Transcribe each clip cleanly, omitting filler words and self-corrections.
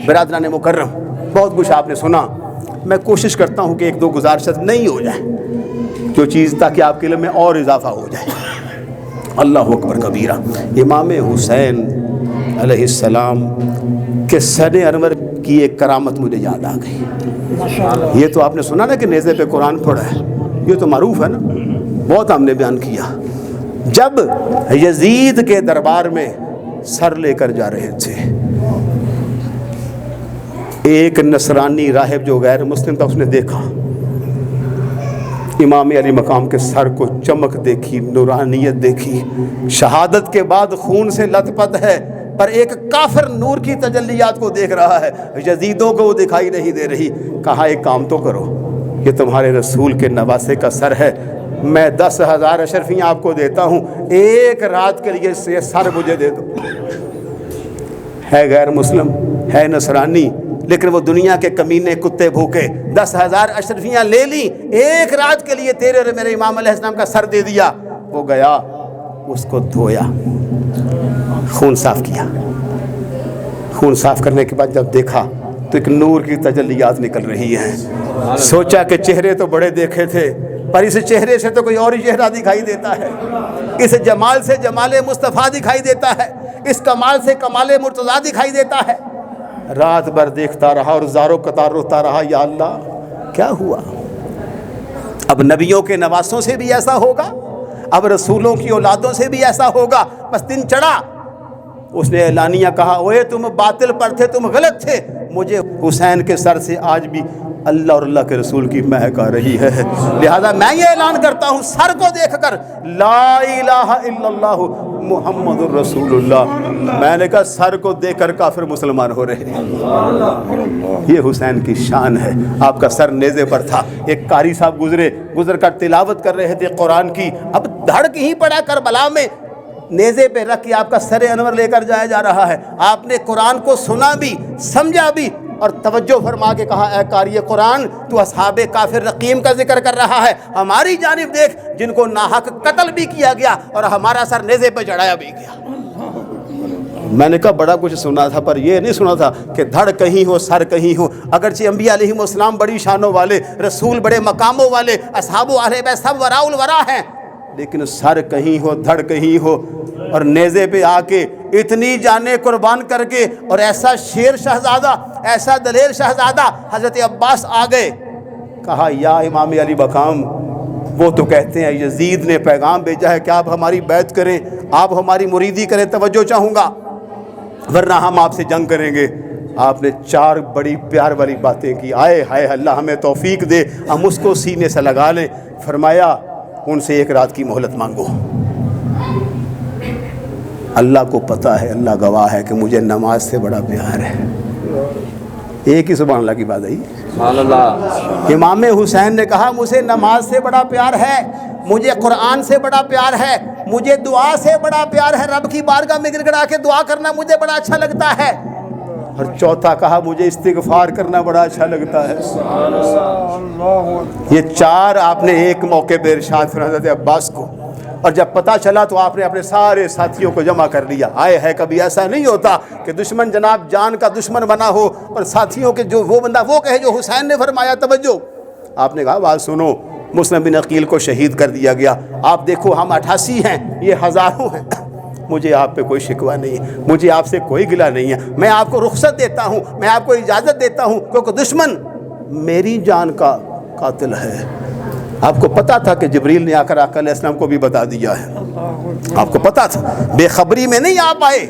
برادران مکرم، بہت کچھ آپ نے سنا، میں کوشش کرتا ہوں کہ ایک دو گزارشات نہیں ہو جائے جو چیز، تاکہ آپ کے علم میں اور اضافہ ہو جائے۔ اللہ اکبر کبیرہ۔ امام حسین علیہ السلام کے سر انور کی ایک کرامت مجھے یاد آ گئی۔ یہ تو آپ نے سنا نا کہ نیزے پہ قرآن پڑھا ہے، یہ تو معروف ہے نا، بہت ہم نے بیان کیا۔ جب یزید کے دربار میں سر لے کر جا رہے تھے، ایک نصرانی راہب جو غیر مسلم تھا، اس نے دیکھا امام علی مقام کے سر کو، چمک دیکھی، نورانیت دیکھی، شہادت کے بعد خون سے لت پت ہے، پر ایک کافر نور کی تجلیات کو دیکھ رہا ہے، یزیدوں کو وہ دکھائی نہیں دے رہی۔ کہا ایک کام تو کرو، یہ تمہارے رسول کے نواسے کا سر ہے، میں 10,000 اشرفیاں آپ کو دیتا ہوں، ایک رات کے لیے یہ سر مجھے دے دو۔ ہے غیر مسلم، ہے نصرانی، لیکن وہ دنیا کے کمینے کتے بھوکے 10,000 اشرفیاں لے لی، ایک رات کے لیے تیرے اور میرے امام علیہ السلام کا سر دے دیا۔ وہ گیا، اس کو دھویا، خون صاف کیا، خون صاف کرنے کے بعد جب دیکھا تو ایک نور کی تجلیات نکل رہی ہیں۔ سوچا کہ چہرے تو بڑے دیکھے تھے، پر اس چہرے سے تو کوئی اور ہی چہرہ دکھائی دیتا ہے، اس جمال سے جمال مصطفیٰ دکھائی دیتا ہے، اس کمال سے کمال مرتضیٰ دکھائی دیتا ہے۔ رات بھر دیکھتا رہا اور زاروں قطار روتا رہا، یا اللہ کیا ہوا؟ اب نبیوں کے نواسوں سے بھی ایسا ہوگا، اب رسولوں کی اولادوں سے بھی ایسا ہوگا۔ بس دن چڑھا، اس نے اعلانیہ کہا، اوے تم باطل پر تھے، تم غلط تھے، مجھے حسین کے سر سے آج بھی اللہ اور اللہ کے رسول کی مہک آ رہی ہے، لہذا میں یہ اعلان کرتا ہوں سر کو دیکھ کر، لا الہ الا اللہ محمد الرسول اللہ۔ میں نے کہا سر کو دیکھ کر کافر مسلمان ہو رہے ہیں۔ یہ حسین کی شان ہے۔ آپ کا سر نیزے پر تھا، ایک قاری صاحب گزر کر تلاوت کر رہے تھے قرآن کی، اب دھڑک ہی پڑا کربلا میں، نیزے پہ رکھ کے آپ کا سر انور لے کر جایا جا رہا ہے۔ آپ نے قرآن کو سنا بھی، سمجھا بھی، اور توجہ فرما کے کہا، اے قاری قرآن، تو اصحاب کافر رقیم کا ذکر کر رہا ہے، ہماری جانب دیکھ جن کو ناحق قتل بھی کیا گیا اور ہمارا سر نیزے پہ چڑھایا بھی گیا۔ میں نے کہا بڑا کچھ سنا تھا، پر یہ نہیں سنا تھا کہ دھڑ کہیں ہو سر کہیں ہو۔ اگرچہ انبیاء علیہم السلام بڑی شانوں والے، رسول بڑے مقاموں والے، اصحاب و اہل بیت سب وراء الورا ہیں، لیکن سر کہیں ہو، دھڑ کہیں ہو، اور نیزے پہ آ کے اتنی جانیں قربان کر کے، اور ایسا شیر شہزادہ، ایسا دلیر شہزادہ حضرت عباس آ گئے، کہا یا امام علی مقام، وہ تو کہتے ہیں یزید نے پیغام بھیجا ہے کہ آپ ہماری بیعت کریں، آپ ہماری مریدی کریں، توجہ چاہوں گا، ورنہ ہم آپ سے جنگ کریں گے۔ آپ نے 4 بڑی پیار والی باتیں کی، آئے ہائے اللہ ہمیں توفیق دے، ہم اس کو سینے سے لگا لیں۔ فرمایا ان سے 1 رات کی مہلت مانگو، اللہ کو پتہ ہے، اللہ گواہ ہے کہ مجھے نماز سے بڑا پیار ہے۔ ایک ہی سبحان اللہ کی بات آئی۔ سبحان اللہ۔ امام حسین نے کہا مجھے نماز سے بڑا پیار ہے، مجھے قرآن سے بڑا پیار ہے، مجھے دعا سے بڑا پیار ہے، رب کی بارگاہ میں گڑ گڑا کے دعا کرنا مجھے بڑا اچھا لگتا ہے، اور چوتھا کہا مجھے استغفار کرنا بڑا اچھا لگتا ہے۔ یہ 4 آپ نے ایک موقع پہ ارشاد فرمایا حضرت عباس کو، اور جب پتہ چلا تو آپ نے اپنے سارے ساتھیوں کو جمع کر لیا۔ آئے ہے کبھی ایسا نہیں ہوتا کہ دشمن جناب جان کا دشمن بنا ہو اور ساتھیوں کے جو وہ بندہ وہ کہے جو حسین نے فرمایا۔ توجہ، آپ نے کہا بات سنو، مسلم بن عقیل کو شہید کر دیا گیا، آپ دیکھو ہم 88 ہیں، یہ ہزاروں ہیں، مجھے آپ پہ کوئی شکوہ نہیں ہے، مجھے آپ سے کوئی گلہ نہیں ہے، میں آپ کو رخصت دیتا ہوں، میں آپ کو اجازت دیتا ہوں، کیونکہ دشمن میری جان کا قاتل ہے۔ آپ کو پتا تھا کہ جبریل نے آ کر آقا علیہ السلام کو بھی بتا دیا ہے، آپ کو پتا تھا، بے خبری میں نہیں آپ آئے،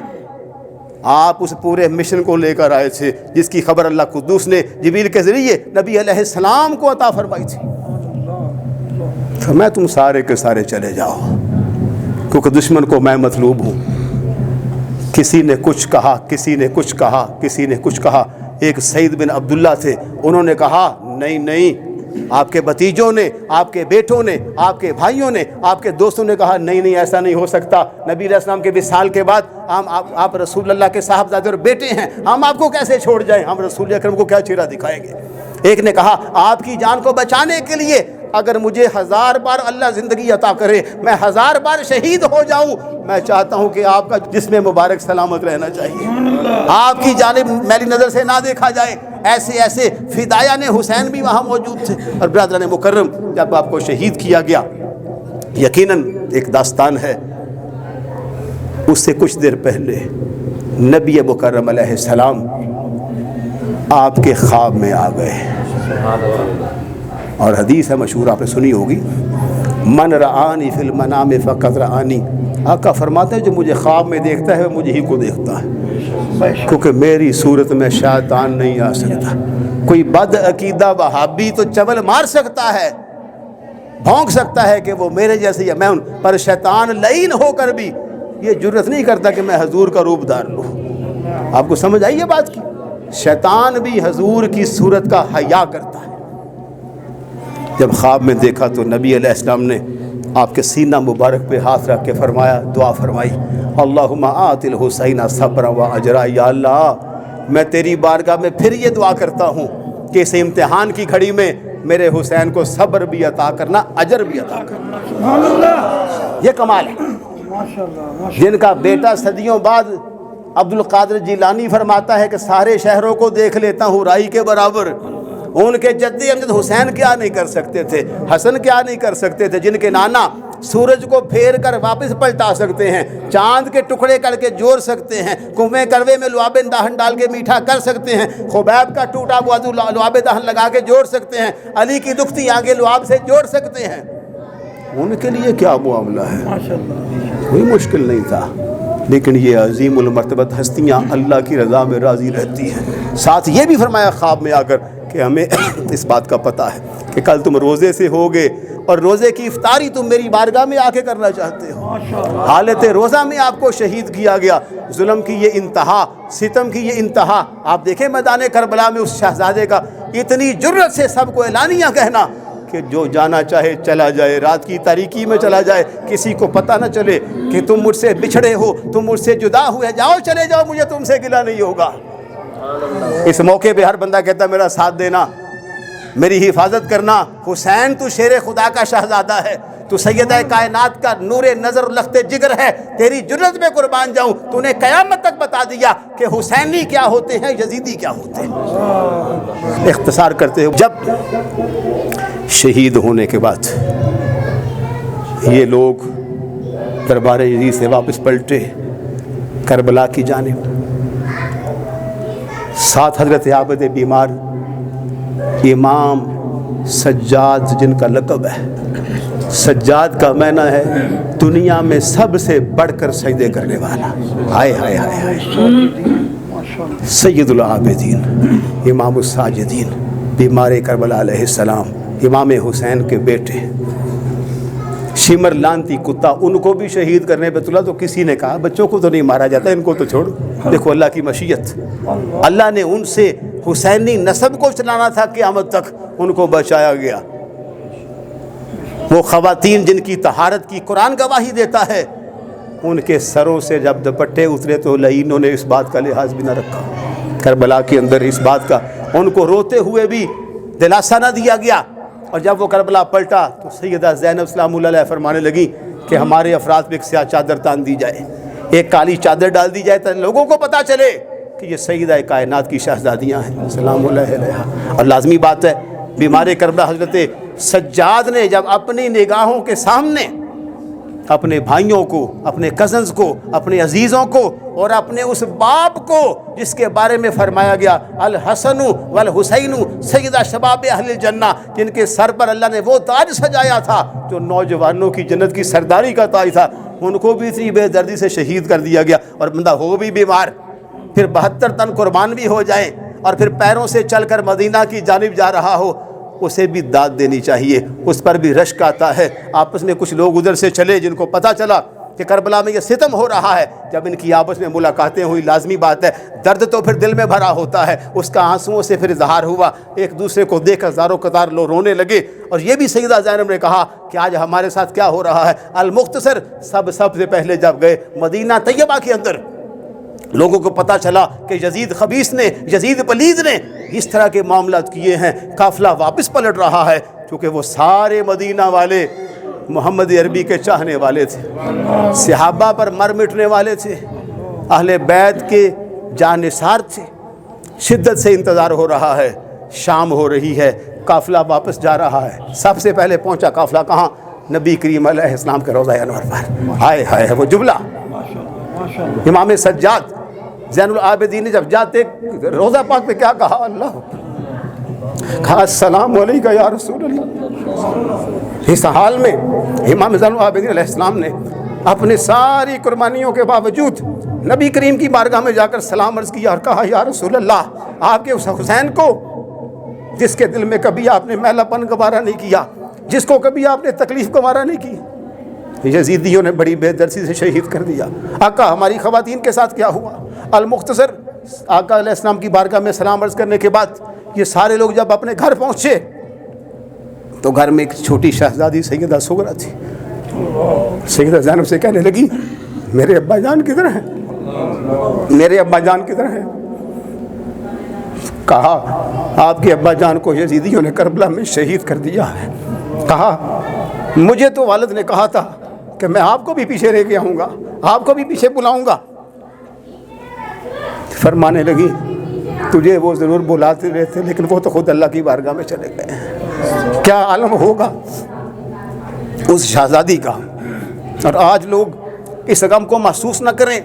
آپ اس پورے مشن کو لے کر آئے تھے جس کی خبر اللہ قدوس نے جبریل کے ذریعے نبی علیہ السلام کو عطا فرمائی تھی۔ تو میں تم سارے کے سارے چلے جاؤ، کیونکہ دشمن کو میں مطلوب ہوں۔ کسی نے کچھ کہا، کسی نے کچھ کہا، کسی نے کچھ کہا۔ ایک سعید بن عبداللہ تھے، انہوں نے کہا نہیں نہیں، آپ کے بھتیجوں نے، آپ کے بیٹوں نے، آپ کے بھائیوں نے، آپ کے دوستوں نے کہا نہیں نہیں ایسا نہیں ہو سکتا، نبی علیہ السلام کے وصال کے بعد آپ رسول اللہ کے صاحبزادے اور بیٹے ہیں، ہم آپ کو کیسے چھوڑ جائیں، ہم رسول اکرم کو کیا چہرہ دکھائیں گے۔ ایک نے کہا آپ کی جان کو بچانے کے لیے اگر مجھے 1000 بار اللہ زندگی عطا کرے، میں 1000 بار شہید ہو جاؤں، میں چاہتا ہوں کہ آپ کا جسم مبارک سلامت رہنا چاہیے، آپ کی جانب میلی نظر سے نہ دیکھا جائے۔ ایسے ایسے فدایان حسین بھی وہاں موجود تھے۔ اور برادران مکرم، جب آپ کو شہید کیا گیا، یقیناً ایک داستان ہے، اس سے کچھ دیر پہلے نبی مکرم علیہ السلام آپ کے خواب میں آ گئے، اور حدیث ہے مشہور، آپ نے سنی ہوگی، من رآنی فی المنام فقد رآنی۔ آقا فرماتے ہیں جو مجھے خواب میں دیکھتا ہے وہ مجھے ہی کو دیکھتا ہے، کیونکہ میری صورت میں شیطان نہیں آ سکتا۔ کوئی بد عقیدہ وہابی تو چول مار سکتا ہے، بھونک سکتا ہے کہ وہ میرے جیسے یا میں ہوں، پر شیطان لعین ہو کر بھی یہ جرت نہیں کرتا کہ میں حضور کا روپ دار لوں۔ آپ کو سمجھ آئی یہ بات کی؟ شیطان بھی حضور کی صورت کا حیا کرتا ہے۔ جب خواب میں دیکھا تو نبی علیہ السلام نے آپ کے سینہ مبارک پہ ہاتھ رکھ کے فرمایا، دعا فرمائی، اللہم آت الحسین صبرا و اجرا۔ یا اللہ، میں تیری بارگاہ میں پھر یہ دعا کرتا ہوں کہ اس امتحان کی گھڑی میں میرے حسین کو صبر بھی عطا کرنا، اجر بھی عطا کرنا۔ یہ کمال ہے جن کا بیٹا صدیوں بعد عبد القادر جیلانی فرماتا ہے کہ سارے شہروں کو دیکھ لیتا ہوں رائی کے برابر۔ ان کے جدی امجد حسین کیا نہیں کر سکتے تھے، حسن کیا نہیں کر سکتے تھے، جن کے نانا سورج کو پھیر کر واپس پلٹا سکتے ہیں، چاند کے ٹکڑے کر کے جوڑ سکتے ہیں، کنویں کروے میں لعاب دہن ڈال کے میٹھا کر سکتے ہیں، خبیب کا ٹوٹا ہوا لعاب دہن لگا کے جوڑ سکتے ہیں، علی کی دکھتی آگے لعاب سے جوڑ سکتے ہیں۔ ان کے لیے کیا معاملہ ہے، کوئی مشکل نہیں تھا۔ لیکن یہ عظیم المرتبت ہستیاں اللہ کی رضا میں راضی رہتی ہیں۔ ساتھ یہ بھی فرمایا خواب میں آ کر کہ ہمیں اس بات کا پتہ ہے کہ کل تم روزے سے ہوگے اور روزے کی افطاری تم میری بارگاہ میں آ کے کرنا چاہتے ہو۔ حالت روزہ میں آپ کو شہید کیا گیا، ظلم کی یہ انتہا، ستم کی یہ انتہا۔ آپ دیکھیں میدان کربلا میں اس شہزادے کا اتنی جرت سے سب کو اعلانیہ کہنا کہ جو جانا چاہے چلا جائے، رات کی تاریکی میں چلا جائے، کسی کو پتہ نہ چلے کہ تم مجھ سے بچھڑے ہو، تم مجھ سے جدا ہوئے، جاؤ چلے جاؤ، مجھے تم سے گلہ نہیں ہوگا۔ اس موقع پہ ہر بندہ کہتا ہے میرا ساتھ دینا، میری حفاظت کرنا، حسین تو شیر خدا کا شہزادہ ہے، تو سیدہ کائنات کا نور نظر لخت جگر ہے، تیری جرت میں قربان جاؤں۔ تو نے قیامت تک بتا دیا کہ حسینی کیا ہوتے ہیں، یزیدی کیا ہوتے ہیں۔ اختصار کرتے ہوئے، جب شہید ہونے کے بعد یہ لوگ دربار یزید سے واپس پلٹے کربلا کی جانب، ساتھ حضرت عابد بیمار امام سجاد جن کا لقب ہے۔ سجاد کا معنی ہے دنیا میں سب سے بڑھ کر سجدے کرنے والا۔ ہائے ہائے ہائے ہائے، سید العابدین، امام الساجدین، بیمار کربلا علیہ السلام، امام حسین کے بیٹے۔ شمر لانتی کتا، ان کو بھی شہید کرنے پہ تلا تو کسی نے کہا بچوں کو تو نہیں مارا جاتا، ان کو تو چھوڑ۔ دیکھو اللہ کی مشیت، اللہ نے ان سے حسینی نسب کو چلانا تھا قیامت تک، ان کو بچایا گیا۔ وہ خواتین جن کی طہارت کی قرآن گواہی دیتا ہے، ان کے سروں سے جب دوپٹے اترے تو لعینوں نے اس بات کا لحاظ بھی نہ رکھا۔ کربلا کے اندر اس بات کا ان کو روتے ہوئے بھی دلاسا نہ دیا گیا۔ اور جب وہ کربلا پلٹا تو سیدہ زینب سلام اللہ علیہ فرمانے لگی کہ ہمارے افراد پہ ایک سیاہ چادر تان دی جائے، ایک کالی چادر ڈال دی جائے تاکہ لوگوں کو پتہ چلے کہ یہ سیدہ کائنات کی شہزادیاں ہیں سلام اللہ علیہ۔ اور لازمی بات ہے بیمار کربلا حضرت سجاد نے جب اپنی نگاہوں کے سامنے اپنے بھائیوں کو، اپنے کزنز کو، اپنے عزیزوں کو اور اپنے اس باپ کو جس کے بارے میں فرمایا گیا الحسن والحسین سیدہ شباب اہل الجنہ، جن کے سر پر اللہ نے وہ تاج سجایا تھا جو نوجوانوں کی جنت کی سرداری کا تاج تھا، ان کو بھی اتنی بے دردی سے شہید کر دیا گیا۔ اور بندہ ہو بھی بیمار، پھر 72 تن قربان بھی ہو جائیں اور پھر پیروں سے چل کر مدینہ کی جانب جا رہا ہو، اسے بھی داد دینی چاہیے، اس پر بھی رشک آتا ہے۔ آپس میں کچھ لوگ ادھر سے چلے جن کو پتہ چلا کہ کربلا میں یہ ستم ہو رہا ہے، جب ان کی آپس میں ملاقاتیں ہوئی، لازمی بات ہے درد تو پھر دل میں بھرا ہوتا ہے، اس کا آنسوؤں سے پھر اظہار ہوا، ایک دوسرے کو دیکھ ہزاروں قطار لوگ رونے لگے۔ اور یہ بھی سیدہ زینب نے کہا کہ آج ہمارے ساتھ کیا ہو رہا ہے۔ المختصر سب سے پہلے جب گئے مدینہ طیبہ کے اندر، لوگوں کو پتہ چلا کہ یزید خبیث نے، یزید پلید نے اس طرح کے معاملات کیے ہیں، قافلہ واپس پلٹ رہا ہے۔ کیونکہ وہ سارے مدینہ والے محمد عربی کے چاہنے والے تھے، صحابہ پر مر مٹنے والے تھے، اہل بیت کے جانثار تھے۔ شدت سے انتظار ہو رہا ہے، شام ہو رہی ہے، قافلہ واپس جا رہا ہے۔ سب سے پہلے پہنچا قافلہ کہاں؟ نبی کریم علیہ السلام کے روضہ انور پر۔ ہائے ہائے وہ جملہ، امام سجاد زین العابدین نے جب جاتے روضہ پاک پہ کیا کہا؟ اللہ کہا السلام علیکہ یا رسول اللہ۔ اس حال میں امام زین العابدین علیہ السلام نے اپنے ساری قربانیوں کے باوجود نبی کریم کی بارگاہ میں جا کر سلام عرض کیا اور کہا یا رسول اللہ، آپ کے اس حسین کو جس کے دل میں کبھی آپ نے میلا پن گوارا نہیں کیا، جس کو کبھی آپ نے تکلیف گوارا نہیں کی، یزیدیوں نے بڑی بے دردی سے شہید کر دیا۔ آقا ہماری خواتین کے ساتھ کیا ہوا؟ المختصر آقا علیہ السلام کی بارگاہ میں سلام عرض کرنے کے بعد یہ سارے لوگ جب اپنے گھر پہنچے تو گھر میں ایک چھوٹی شہزادی سیدہ سغرا تھی۔ سیدہ زینب سے کہنے لگی میرے ابا جان کدھر ہیں؟ میرے ابا جان کدھر ہیں؟ کہا آپ کے ابا جان کو یزیدیوں نے کربلا میں شہید کر دیا ہے۔ کہا مجھے تو والد نے کہا تھا کہ میں آپ کو بھی پیچھے لے کے آؤں گا، آپ کو بھی پیچھے بلاؤں گا۔ فرمانے لگی تجھے وہ ضرور بلاتے رہتے لیکن وہ تو خود اللہ کی بارگاہ میں چلے گئے ہیں۔ کیا عالم ہوگا اس شہزادی کا۔ اور آج لوگ اس غم کو محسوس نہ کریں۔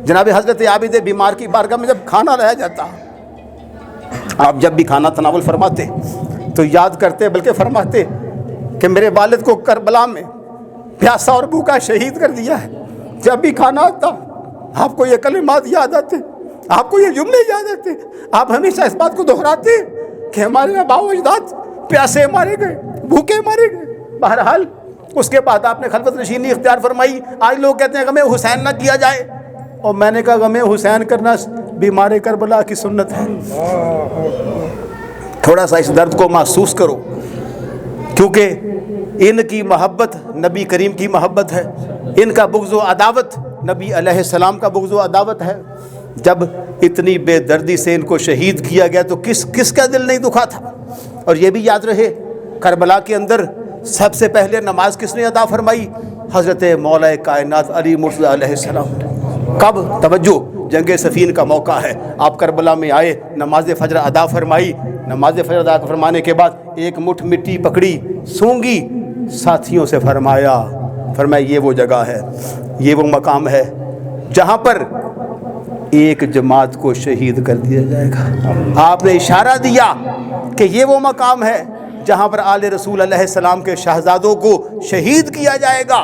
جناب حضرت عابد بیمار کی بارگاہ میں جب کھانا رہ جاتا، آپ جب بھی کھانا تناول فرماتے تو یاد کرتے بلکہ فرماتے کہ میرے والد کو کربلا میں پیاسا اور بھوکا شہید کر دیا ہے۔ جب بھی کھانا آتا آپ کو یہ کلمات یاد آتے، آپ کو یہ جملے یاد آتے، آپ ہمیشہ اس بات کو دہراتے کہ ہمارے آباء و اجداد پیاسے مارے گئے، بھوکے مارے گئے۔ بہرحال اس کے بعد آپ نے خلوت نشینی اختیار فرمائی۔ آج لوگ کہتے ہیں غم حسین نہ کیا جائے، اور میں نے کہا غم حسین کرنا بیمار کربلا کی سنت ہے۔ تھوڑا سا اس درد کو محسوس کرو، کیونکہ ان کی محبت نبی کریم کی محبت ہے، ان کا بغض و عداوت نبی علیہ السلام کا بغض و عداوت ہے۔ جب اتنی بے دردی سے ان کو شہید کیا گیا تو کس کا دل نہیں دکھا تھا۔ اور یہ بھی یاد رہے کربلا کے اندر سب سے پہلے نماز کس نے ادا فرمائی؟ حضرت مولا کائنات علی مرتضیٰ علیہ السلام نے۔ کب؟ توجہ، جنگ صفین کا موقع ہے، آپ کربلا میں آئے، نماز فجر ادا فرمائی۔ نماز فجر ادا فرمانے کے بعد ایک مٹھ مٹی پکڑی، سونگی، ساتھیوں سے فرمایا یہ وہ جگہ ہے، یہ وہ مقام ہے جہاں پر ایک جماعت کو شہید کر دیا جائے گا۔ آپ نے اشارہ دیا کہ یہ وہ مقام ہے جہاں پر آل رسول علیہ السلام کے شہزادوں کو شہید کیا جائے گا۔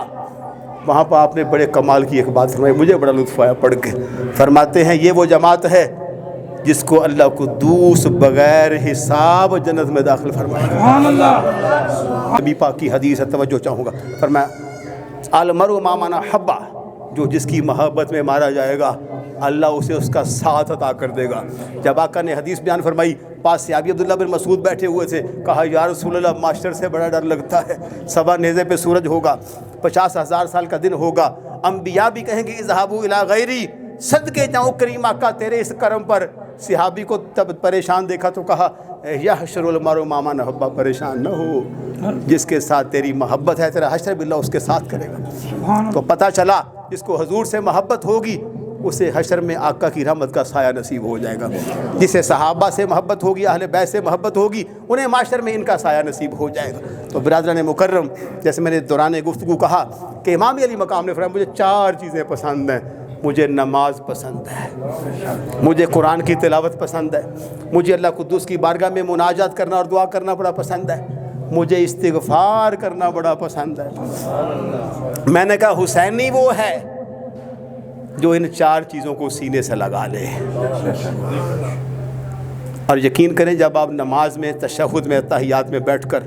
وہاں پر آپ نے بڑے کمال کی ایک بات فرمائی، مجھے بڑا لطف آیا پڑھ کے۔ فرماتے ہیں یہ وہ جماعت ہے جس کو اللہ قدوس بغیر حساب جنت میں داخل فرمائے گا۔ نبی پاک کی حدیث ہے، توجہ چاہوں گا۔ فرمایا المرء مع من احب، جو جس کی محبت میں مارا جائے گا اللہ اسے اس کا ساتھ عطا کر دے گا۔ جب آقا نے حدیث بیان فرمائی، پاس صحابی عبداللہ بن مسعود بیٹھے ہوئے تھے، کہا یا رسول اللہ معاشر سے بڑا ڈر لگتا ہے، صبح نیزے پہ سورج ہوگا، 50,000 سال کا دن ہوگا، انبیاء بھی کہیں گے اذهبوا الی غیری، صدقے جاؤں کریم آقا تیرے اس کرم پر۔ صحابی کو تب پریشان دیکھا تو کہا یحشر المرء مع من احب، پریشان نہ ہو، جس کے ساتھ تیری محبت ہے تیرا حشر بھی اللہ اس کے ساتھ کرے گا۔ تو پتہ چلا جس کو حضور سے محبت ہوگی اسے حشر میں آقا کی رحمت کا سایہ نصیب ہو جائے گا، جسے صحابہ سے محبت ہوگی، اہل بیت سے محبت ہوگی، انہیں معاشر میں ان کا سایہ نصیب ہو جائے گا۔ تو برادران مکرم، جیسے میں نے دوران گفتگو کہا کہ امام علی مقام نے فرمایا مجھے 4 چیزیں پسند ہیں۔ مجھے نماز پسند ہے، مجھے قرآن کی تلاوت پسند ہے، مجھے اللہ قدوس کی بارگاہ میں مناجات کرنا اور دعا کرنا بڑا پسند ہے، مجھے استغفار کرنا بڑا پسند ہے۔ میں نے کہا حسینی وہ ہے جو ان 4 چیزوں کو سینے سے لگا لے۔ اور یقین کریں جب آپ نماز میں، تشہد میں، تحیات میں بیٹھ کر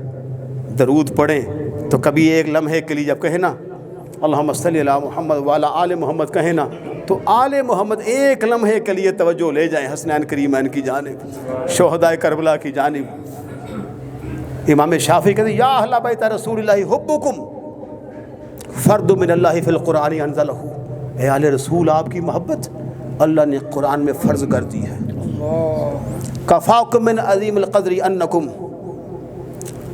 درود پڑھیں تو کبھی ایک لمحے کے لیے جب کہیں نا اللہم صلی علی محمد وعلی آل محمد کہیں نا تو آل محمد ایک لمحے کے لیے توجہ لے جائیں حسنین کریمین کی جانب، شہدائے کربلا کی جانب۔ امام شافعی کہتے ہیں یا اہل بیت رسول اللہ حبکم فرد من اللہ فی القرآن انزلہ، اے آل رسول آپ کی محبت اللہ نے قرآن میں فرض کر دی ہے۔ کفاکم من عظیم القدر انکم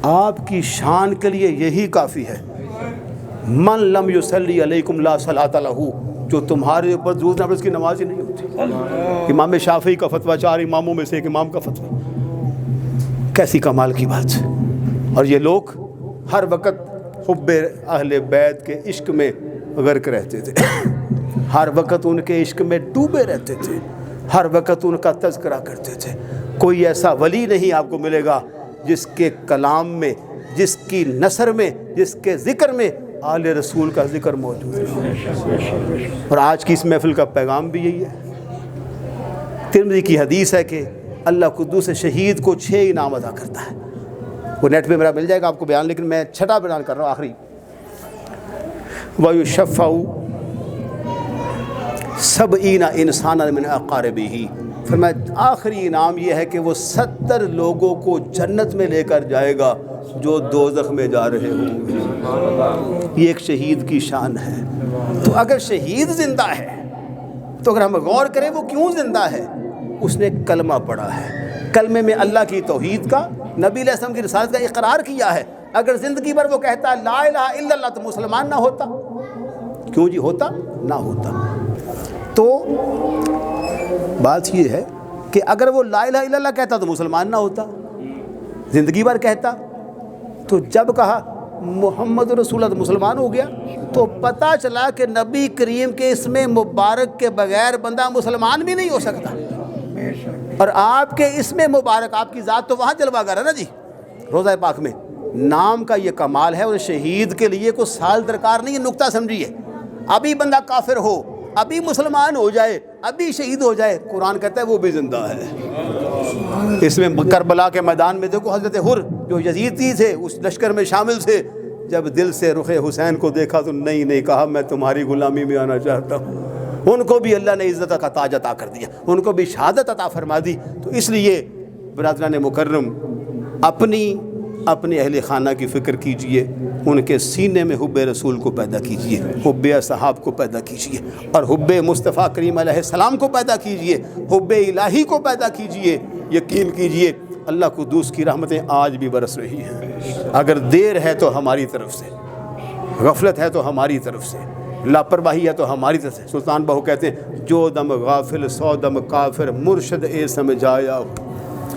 آپ کی شان کے لیے یہی کافی ہے، من لم یصلی علیکم لا صلاۃ لہ، جو تمہارے اوپر درود نہ پڑھے اس کی نماز ہی نہیں ہوتی۔ امام شافعی کا فتویٰ، 4 اماموں میں سے ایک امام کا فتویٰ، کیسی کمال کی بات ہے۔ اور یہ لوگ ہر وقت حب اہل بیت کے عشق میں غرق رہتے تھے، ہر وقت ان کے عشق میں ڈوبے رہتے تھے، ہر وقت ان کا تذکرہ کرتے تھے۔ کوئی ایسا ولی نہیں آپ کو ملے گا جس کے کلام میں، جس کی نثر میں، جس کے ذکر میں آل رسول کا ذکر موجود ہے۔ اور آج کی اس محفل کا پیغام بھی یہی ہے۔ ترمذی کی حدیث ہے کہ اللہ قدوس شہید کو 6 انعام عطا کرتا ہے، وہ نیٹ پہ میرا مل جائے گا آپ کو بیان، لیکن میں 6 بیان کر رہا ہوں آخری۔ وَيُشَفَّعُ سَبْعِینَ إِنسَانًا مِنْ أَقَارِبِهِ، فرمایا آخری انعام یہ ہے کہ وہ 70 لوگوں کو جنت میں لے کر جائے گا جو دوزخ میں جا رہے ہوں گے۔ یہ ایک شہید کی شان ہے۔ تو اگر شہید زندہ ہے تو اگر ہم غور کریں وہ کیوں زندہ ہے، اس نے کلمہ پڑھا ہے، کلمے میں اللہ کی توحید کا، نبی علیہ السلام کی رسالت کا اقرار کیا ہے۔ اگر زندگی بھر وہ کہتا لا الہ الا اللہ تو مسلمان نہ ہوتا؟ کیوں جی، ہوتا نہ ہوتا۔ تو بات یہ ہے کہ اگر وہ لا الہ الا اللہ کہتا تو مسلمان نہ ہوتا، زندگی بھر کہتا، تو جب کہا محمد رسول اللہ مسلمان ہو گیا، تو پتہ چلا کہ نبی کریم کے اسم مبارک کے بغیر بندہ مسلمان بھی نہیں ہو سکتا۔ اور آپ کے اسم مبارک، آپ کی ذات تو وہاں جلوہ گر ہے نا جی، روضہ پاک میں، نام کا یہ کمال ہے۔ اور شہید کے لیے کوئی سال درکار نہیں ہے، نقطہ سمجھیے۔ ابھی بندہ کافر ہو، ابھی مسلمان ہو جائے، ابھی شہید ہو جائے، قرآن کہتا ہے وہ بھی زندہ ہے۔ اس میں کربلا کے میدان میں دیکھو حضرت حر جو یزیدی تھے اس لشکر میں شامل تھے، جب دل سے رخ حسین کو دیکھا تو نہیں کہا میں تمہاری غلامی میں آنا چاہتا ہوں۔ ان کو بھی اللہ نے عزت کا تاج عطا کر دیا، ان کو بھی شہادت عطا فرما دی۔ تو اس لیے برادران مکرم اپنی اہل خانہ کی فکر کیجئے، ان کے سینے میں حب رسول کو پیدا کیجئے، حب اصحاب کو پیدا کیجئے، اور حب مصطفیٰ کریم علیہ السلام کو پیدا کیجئے، حب الہی کو پیدا کیجئے۔ یقین کیجئے اللہ قدوس کی رحمتیں آج بھی برس رہی ہیں۔ اگر دیر ہے تو ہماری طرف سے، غفلت ہے تو ہماری طرف سے، لاپرواہی ہے تو ہماری طرف سے۔ سلطان بہو کہتے ہیں جو دم غافل سو دم کافر، مرشد اے سمجھایا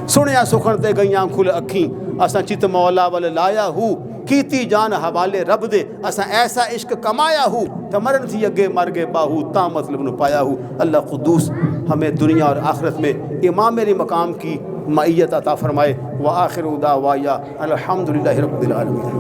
سنیا سخن تے گئیاں کھل اکھیں، اساں چت مولا ول لایا ہو، کیتی جان حوالے رب دے، اساں ایسا عشق کمایا ہو، تمرن تھی اگے مر گے باہو، تا مطلب نو پایا ہو۔ اللہ قدوس ہمیں دنیا اور آخرت میں امام میری مقام کی معیت عطا فرمائے۔ وآخر دعوایا الحمدللہ رب العالمین۔